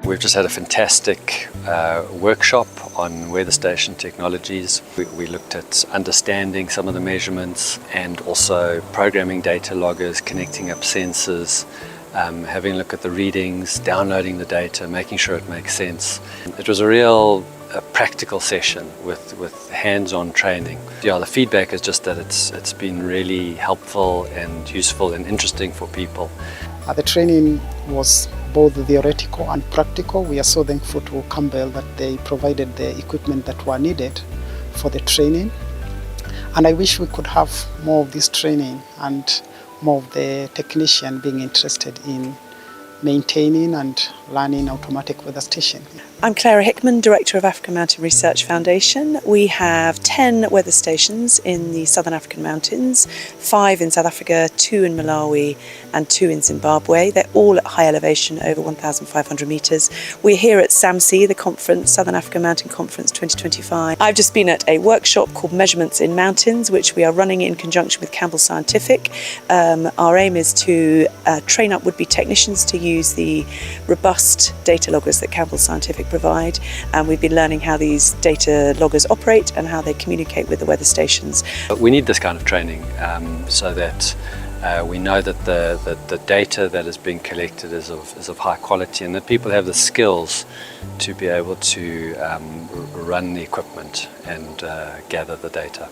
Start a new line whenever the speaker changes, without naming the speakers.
We've just had a fantastic workshop on weather station technologies. We looked at understanding some of the measurements and also programming data loggers, connecting up sensors, having a look at the readings, downloading the data, making sure it makes sense. It was a real practical session with hands-on training. Yeah, the feedback is just that it's been really helpful and useful and interesting for people.
The training was both theoretical and practical. We are so thankful to Campbell that they provided the equipment that were needed for the training. And I wish we could have more of this training and more of the technician being interested in maintaining and learning automatic weather station.
I'm Clara Hickman, Director of African Mountain Research Foundation. We have 10 weather stations in the Southern African mountains, 5 in South Africa, 2 in Malawi and 2 in Zimbabwe. They're all at high elevation, over 1,500 metres. We're here at SAMC, the conference, Southern African Mountain Conference 2025. I've just been at a workshop called Measurements in Mountains, which we are running in conjunction with Campbell Scientific. Our aim is to train up would-be technicians to use the robust data loggers that Campbell Scientific provide, and we've been learning how these data loggers operate and how they communicate with the weather stations.
We need this kind of training so that we know that the data that is being collected is of high quality, and that people have the skills to be able to run the equipment and gather the data.